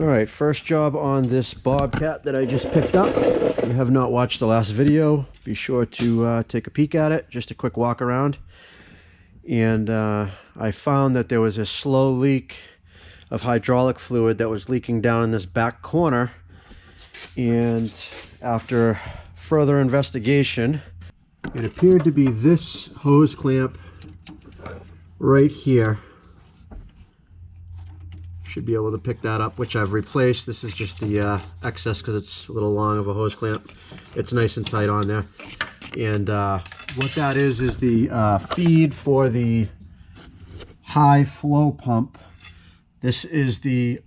Alright, first job on this Bobcat that I just picked up. If you have not watched the last video, be sure to take a peek at it. Just a quick walk around. And I found that there was a slow leak of hydraulic fluid that was leaking down in this back corner. And after further investigation, it appeared to be this hose clamp right here. Should be able to pick that up, which I've replaced. This is just the excess because it's a little long of a hose clamp. It's nice and tight on there. And what that is the feed for the high flow pump. This is the,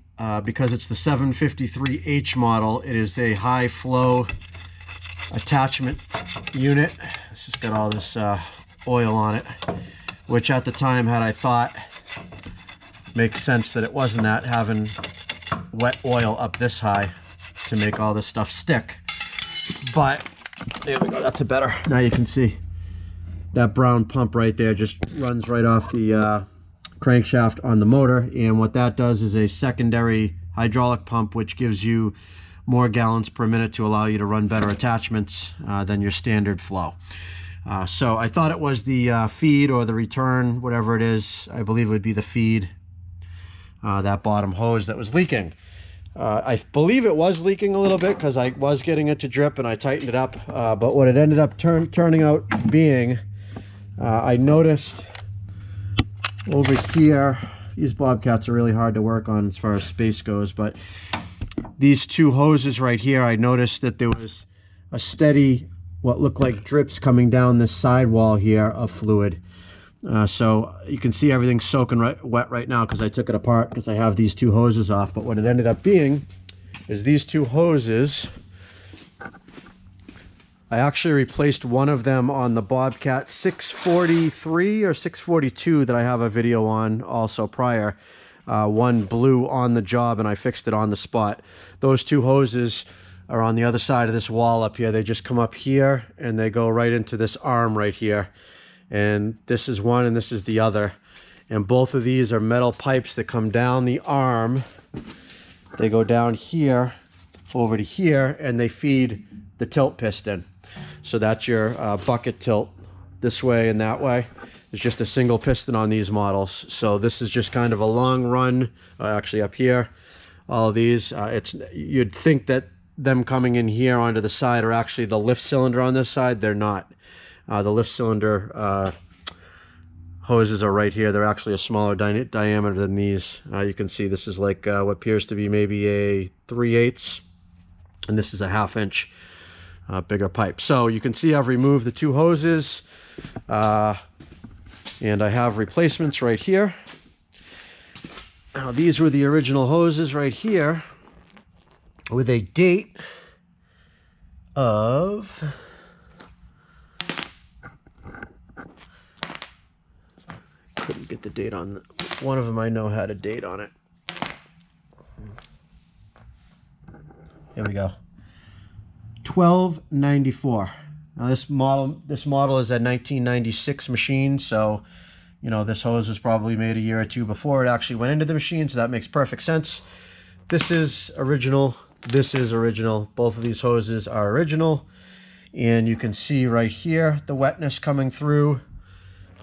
because it's the 753H model, it is a high flow attachment unit. This has got all this oil on it, which at the time, had I thought, makes sense that it wasn't that, having wet oil up this high to make all this stuff stick. But there we go, that's a better. Now you can see that brown pump right there just runs right off the crankshaft on the motor, and what that does is a secondary hydraulic pump which gives you more gallons per minute to allow you to run better attachments than your standard flow. So I thought it was the feed or the return, whatever it is. I believe it would be the feed, that bottom hose that was leaking. I believe it was leaking a little bit because I was getting it to drip and I tightened it up. But what it ended up turning out being, I noticed over here, these Bobcats are really hard to work on as far as space goes, but these two hoses right here, I noticed that there was a steady, what looked like drips coming down this sidewall here of fluid. So you can see everything's soaking wet right now because I took it apart because I have these two hoses off. But what it ended up being is these two hoses, I actually replaced one of them on the Bobcat 643 or 642 that I have a video on also prior. One blew on the job and I fixed it on the spot. Those two hoses are on the other side of this wall up here. They just come up here and they go right into this arm right here. And this is one and this is the other. And both of these are metal pipes that come down the arm. They go down here over to here and they feed the tilt piston. So that's your bucket tilt this way and that way. It's just a single piston on these models. So this is just kind of a long run, actually up here, all of these. You'd think that them coming in here onto the side are actually the lift cylinder on this side. They're not. The lift cylinder hoses are right here. They're actually a smaller diameter than these. You can see this is like what appears to be maybe a 3/8, and this is a 1/2 inch bigger pipe. So you can see I've removed the two hoses, and I have replacements right here. Now these were the original hoses right here with a date of... couldn't get the date on one of them. I know had a date on it. Here we go. 1294. Now this model is a 1996 machine, so you know this hose was probably made a year or two before it actually went into the machine, so that makes perfect sense. This is original. This is original. Both of these hoses are original, and you can see right here the wetness coming through.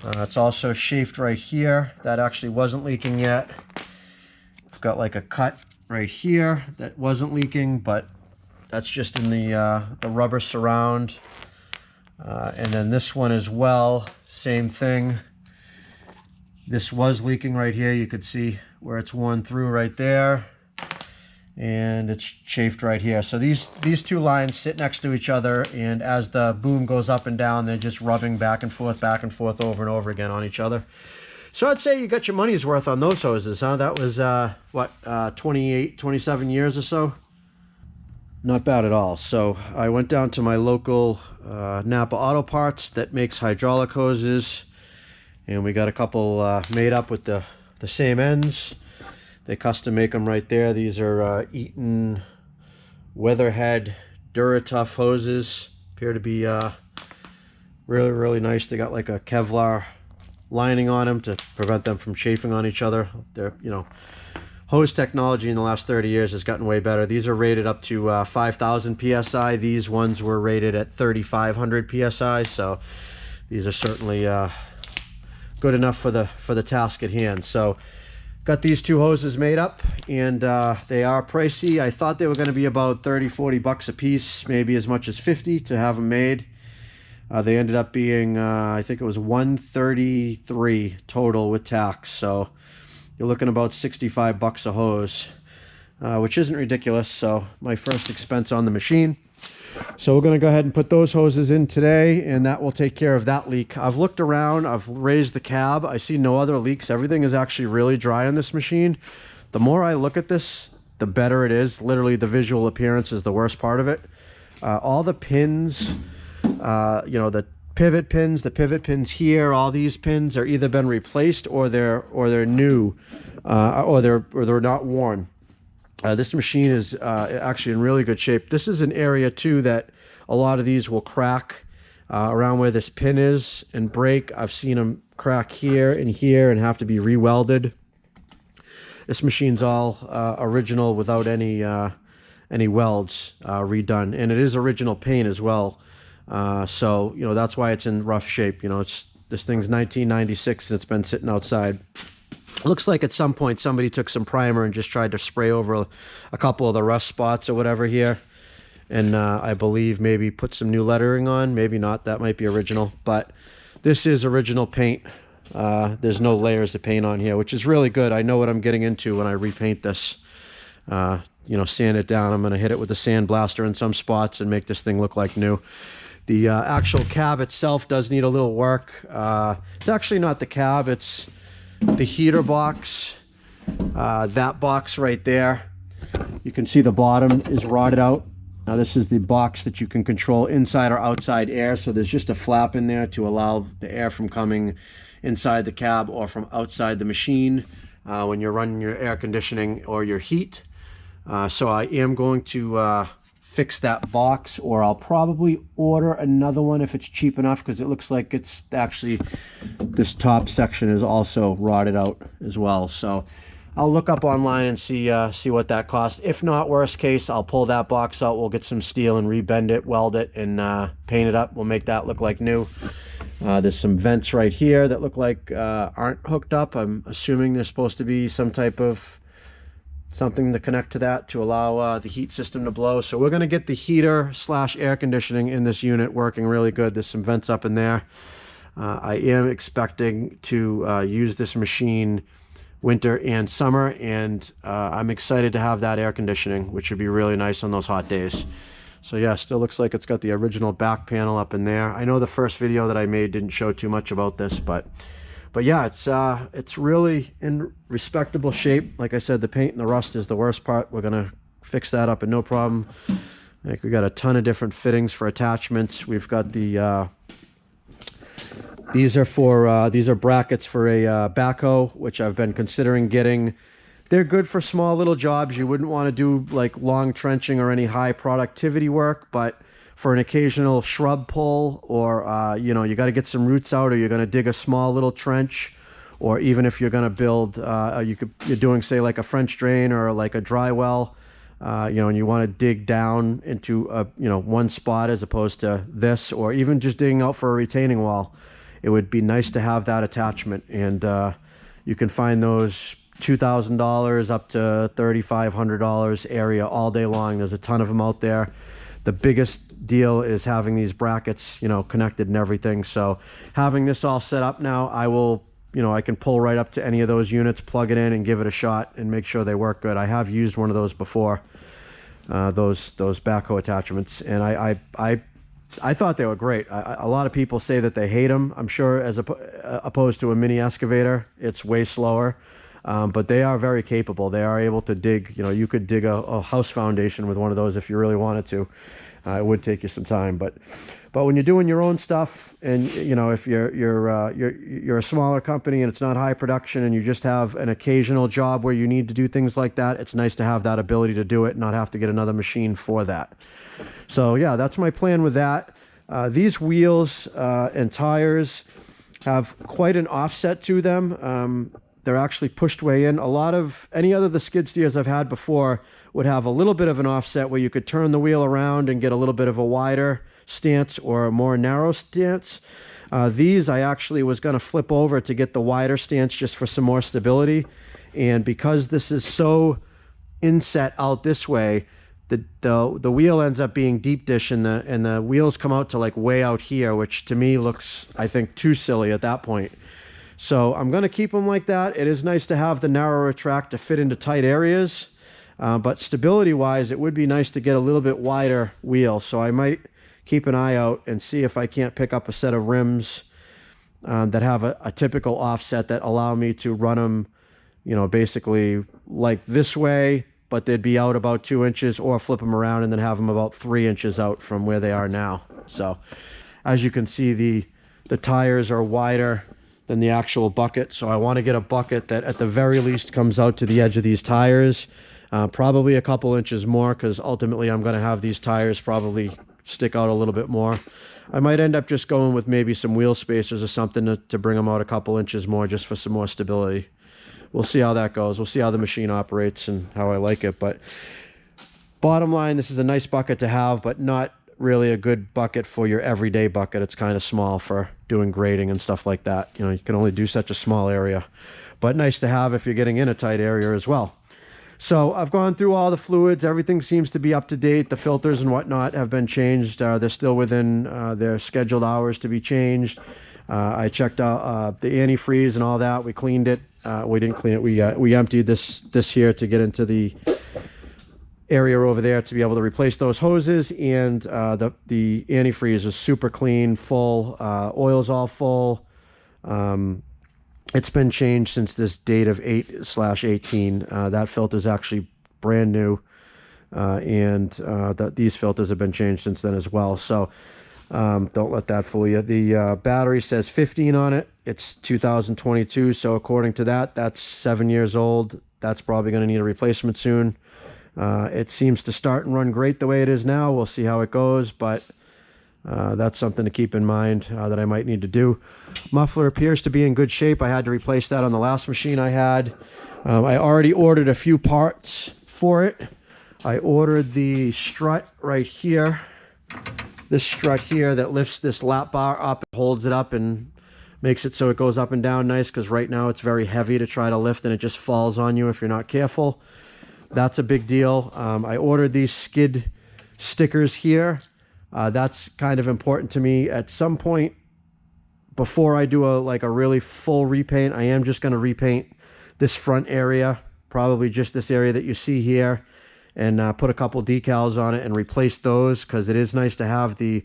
It's also chafed right here. That actually wasn't leaking yet. I've got like a cut right here that wasn't leaking, but that's just in the rubber surround. And then this one as well, same thing. This was leaking right here. You could see where it's worn through right there. And it's chafed right here. So these two lines sit next to each other, and as the boom goes up and down, they're just rubbing back and forth over and over again on each other. So I'd say you got your money's worth on those hoses, huh? That was what, 28, 27 years or so? Not bad at all. So I went down to my local Napa Auto Parts that makes hydraulic hoses, and we got a couple made up with the same ends. They custom make them right there. These are Eaton Weatherhead Duratough hoses. Appear to be really, really nice. They got like a Kevlar lining on them to prevent them from chafing on each other. They're, you know, hose technology in the last 30 years has gotten way better. These are rated up to 5,000 psi. These ones were rated at 3,500 psi, so these are certainly good enough for the task at hand. So got these two hoses made up, and they are pricey. I thought they were going to be about 30-40 bucks a piece, maybe as much as 50 to have them made. They ended up being I think it was 133 total with tax, so you're looking about 65 bucks a hose, which isn't ridiculous. So my first expense on the machine. So we're going to go ahead and put those hoses in today, and that will take care of that leak. I've looked around, I've raised the cab, I see no other leaks. Everything is actually really dry on this machine. The more I look at this, the better it is. Literally the visual appearance is the worst part of it. All the pins, you know, the pivot pins here, all these pins are either been replaced or they're new, or they're not worn. This machine is actually in really good shape. This is an area too that a lot of these will crack around where this pin is and break. I've seen them crack here and have to be re-welded. This machine's all original without any welds redone, and it is original paint as well. So, you know, that's why it's in rough shape. You know, this thing's 1996 and it's been sitting outside. Looks like at some point somebody took some primer and just tried to spray over a couple of the rust spots or whatever here. And I believe maybe put some new lettering on, maybe not, that might be original. But this is original paint. There's no layers of paint on here, which is really good. I know what I'm getting into when I repaint this. You know, sand it down. I'm going to hit it with a sand blaster in some spots and make this thing look like new. The actual cab itself does need a little work. It's actually not the cab, it's the heater box. That box right there. You can see the bottom is rotted out. Now this is the box that you can control inside or outside air. So there's just a flap in there to allow the air from coming inside the cab or from outside the machine when you're running your air conditioning or your heat. So I am going to fix that box, or I'll probably order another one if it's cheap enough, because it looks like it's actually, this top section is also rotted out as well. So I'll look up online and see what that costs. If not, worst case, I'll pull that box out, we'll get some steel and rebend it, weld it, and paint it up. We'll make that look like new. There's some vents right here that look like aren't hooked up. I'm assuming there's supposed to be some type of something to connect to that to allow the heat system to blow. So we're going to get the heater slash air conditioning in this unit working really good. There's some vents up in there. I am expecting to use this machine winter and summer, and I'm excited to have that air conditioning, which would be really nice on those hot days. So yeah, still looks like it's got the original back panel up in there. I know the first video that I made didn't show too much about this, but yeah, it's really in respectable shape. Like I said, the paint and the rust is the worst part. We're gonna fix that up and no problem. I think we got a ton of different fittings for attachments. We've got the these are brackets for a backhoe, which I've been considering getting. They're good for small little jobs. You wouldn't want to do like long trenching or any high productivity work, but for an occasional shrub pull, or you know, you got to get some roots out, or you're going to dig a small little trench, or even if you're going to build, you're doing, say, like a French drain or like a dry well, you know, and you want to dig down into one spot as opposed to this, or even just digging out for a retaining wall. It would be nice to have that attachment, and you can find those $2,000 up to $3,500 area all day long. There's a ton of them out there. The biggest deal is having these brackets, you know, connected and everything. So having this all set up now, I will, you know, I can pull right up to any of those units, plug it in and give it a shot and make sure they work good. I have used one of those before, those backhoe attachments, and I thought they were great. A lot of people say that they hate them. I'm sure as opposed to a mini excavator, it's way slower. But they are very capable. They are able to dig, you know, you could dig a house foundation with one of those if you really wanted to. It would take you some time, but when you're doing your own stuff, and you know, if you're a smaller company and it's not high production, and you just have an occasional job where you need to do things like that, it's nice to have that ability to do it and not have to get another machine for that. So yeah, that's my plan with that. These wheels and tires have quite an offset to them. They're actually pushed way in. A lot of any other of the skid steers I've had before would have a little bit of an offset where you could turn the wheel around and get a little bit of a wider stance or a more narrow stance. These I actually was going to flip over to get the wider stance just for some more stability. And because this is so inset out this way, the wheel ends up being deep dish, and the wheels come out to like way out here, which to me looks, I think, too silly at that point. So I'm going to keep them like that. It is nice to have the narrower track to fit into tight areas, but stability wise it would be nice to get a little bit wider wheel. So I might keep an eye out and see if I can't pick up a set of rims that have a typical offset that allow me to run them, you know, basically like this way, but they'd be out about 2 inches, or flip them around and then have them about 3 inches out from where they are now. So as you can see, the tires are wider than the actual bucket. So I want to get a bucket that at the very least comes out to the edge of these tires, probably a couple inches more, because ultimately I'm going to have these tires probably stick out a little bit more. I might end up just going with maybe some wheel spacers or something to bring them out a couple inches more, just for some more stability. We'll see how that goes. We'll see how the machine operates and how I like it. But bottom line, this is a nice bucket to have, but not really a good bucket for your everyday bucket. It's kind of small for doing grading and stuff like that. You know, you can only do such a small area, but nice to have if you're getting in a tight area as well. So I've gone through all the fluids. Everything seems to be up to date. The filters and whatnot have been changed. They're still within their scheduled hours to be changed. I checked out the antifreeze and all that. We cleaned it. We didn't clean it. We emptied this here to get into the area over there to be able to replace those hoses. And the antifreeze is super clean, full. Oil's all full. It's been changed since this date of 8/18. That filter is actually brand new, and these filters have been changed since then as well. So don't let that fool you. The battery says 15 on it. It's 2022, so according to that, that's 7 years old. That's probably going to need a replacement soon. It seems to start and run great the way it is now. We'll see how it goes, but that's something to keep in mind that I might need to do. Muffler appears to be in good shape. I had to replace that on the last machine I had. I already ordered a few parts for it. I ordered the strut right here. This strut here that lifts this lap bar up, holds it up and makes it so it goes up and down nice, because right now it's very heavy to try to lift and it just falls on you if you're not careful. That's a big deal. I ordered these skid stickers here. That's kind of important to me. At some point before I do a really full repaint, I am just going to repaint this front area, probably just this area that you see here, and put a couple decals on it and replace those, because it is nice to have the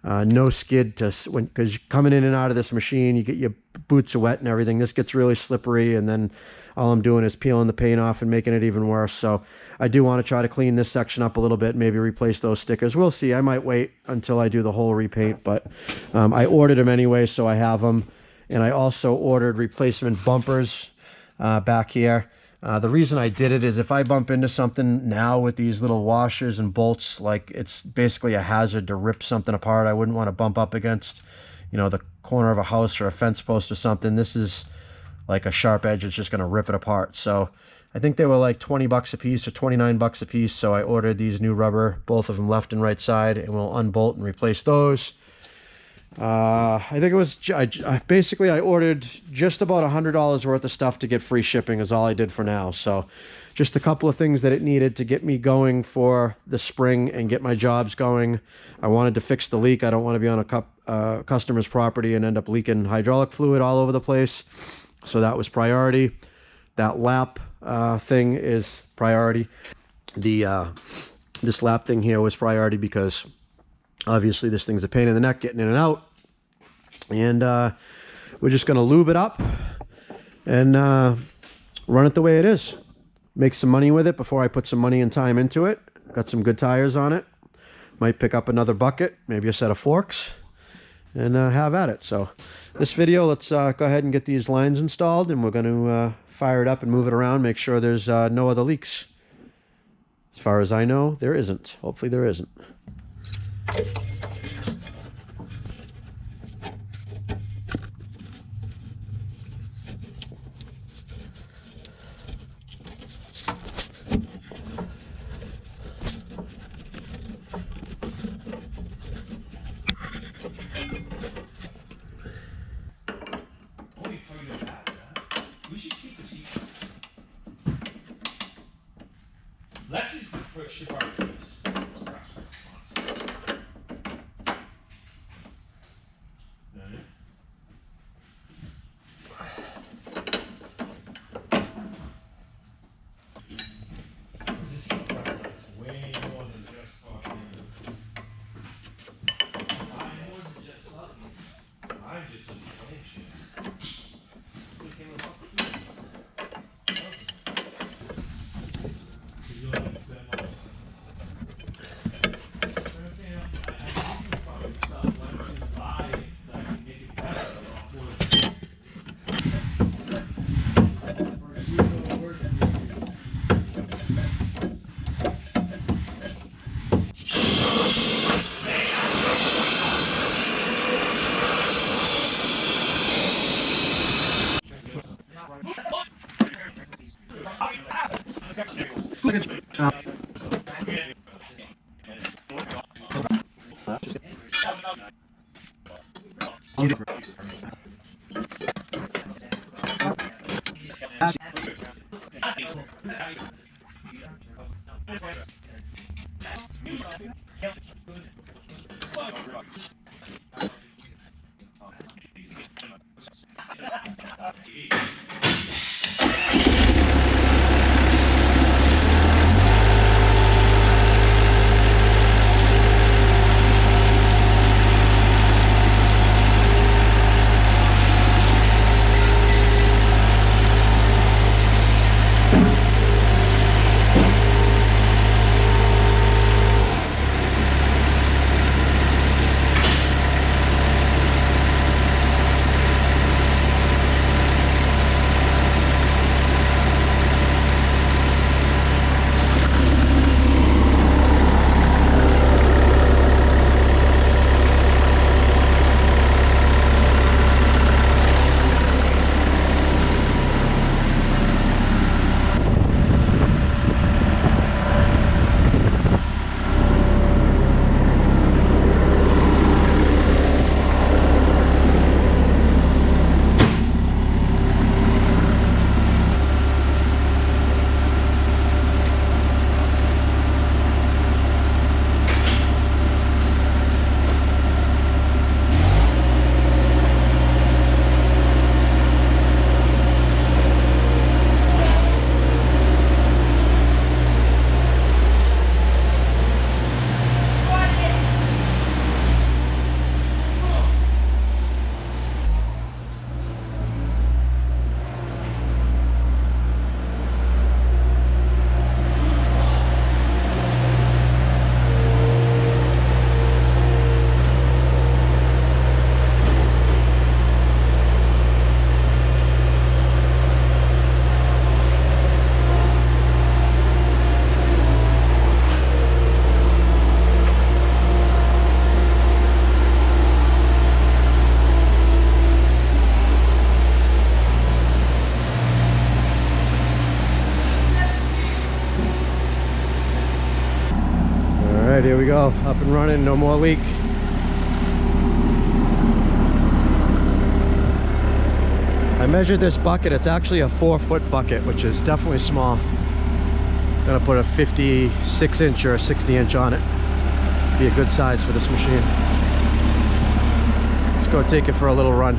no skid, because coming in and out of this machine, you get your boots are wet and everything. This gets really slippery, and then all I'm doing is peeling the paint off and making it even worse. So I do want to try to clean this section up a little bit, maybe replace those stickers. We'll see. I might wait until I do the whole repaint, but I ordered them anyway, so I have them. And I also ordered replacement bumpers back here. The reason I did it is if I bump into something now with these little washers and bolts, like it's basically a hazard to rip something apart. I wouldn't want to bump up against, you know, the corner of a house or a fence post or something. This is like a sharp edge. It's just going to rip it apart. So I think they were like 20 bucks a piece or 29 bucks a piece. So I ordered these new rubber, both of them left and right side, and we'll unbolt and replace those. I think it was, basically I ordered just about $100 worth of stuff to get free shipping is all I did for now. So just a couple of things that it needed to get me going for the spring and get my jobs going. I wanted to fix the leak. I don't want to be on a customer's property and end up leaking hydraulic fluid all over the place. So that was priority. That lap thing is priority. This lap thing here was priority because obviously this thing's a pain in the neck getting in and out. And we're just going to lube it up and run it the way it is. Make some money with it before I put some money and time into it. Got some good tires on it. Might pick up another bucket, maybe a set of forks, and have at it. So this video, let's go ahead and get these lines installed, and we're going to fire it up and move it around, make sure there's no other leaks. As far as I know, there isn't. Hopefully there isn't. Lexi's should probably do this. Alright, here we go. Up and running, no more leak. I measured this bucket. It's actually a 4-foot bucket, which is definitely small. I'm gonna put a 56-inch or a 60-inch on it. Be a good size for this machine. Let's go take it for a little run.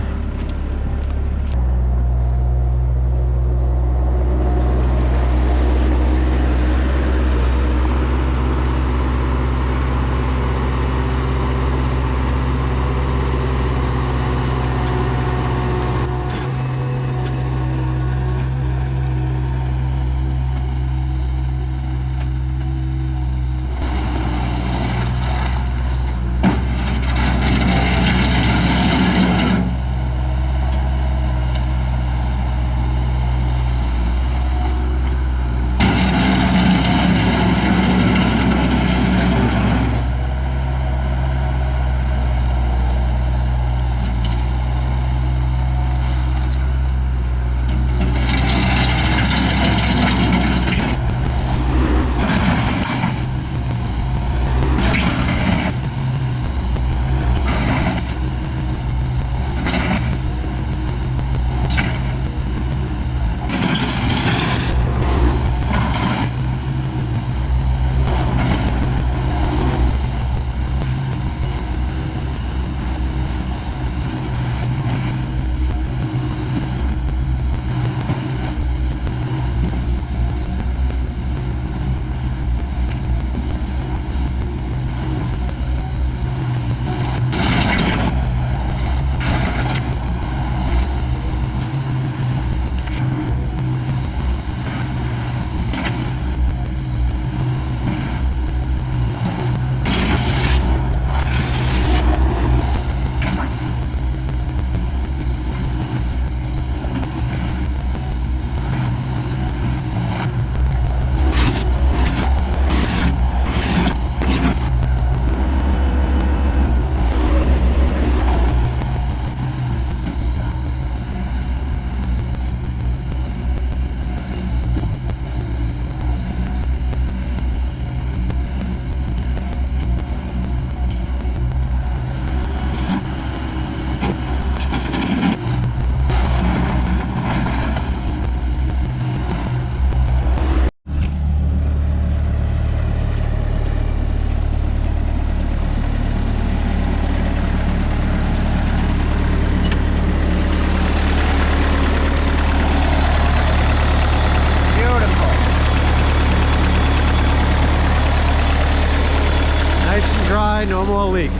more leak.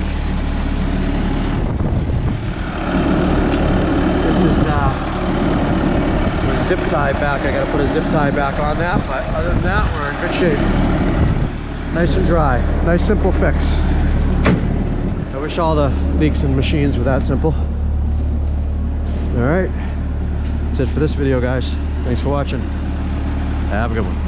This is a zip tie back. I gotta put a zip tie back on that, but other than that, we're in good shape. Nice and dry. Nice simple fix. I wish all the leaks in machines were that simple. All right, that's it for this video, guys. Thanks for watching. Have a good one.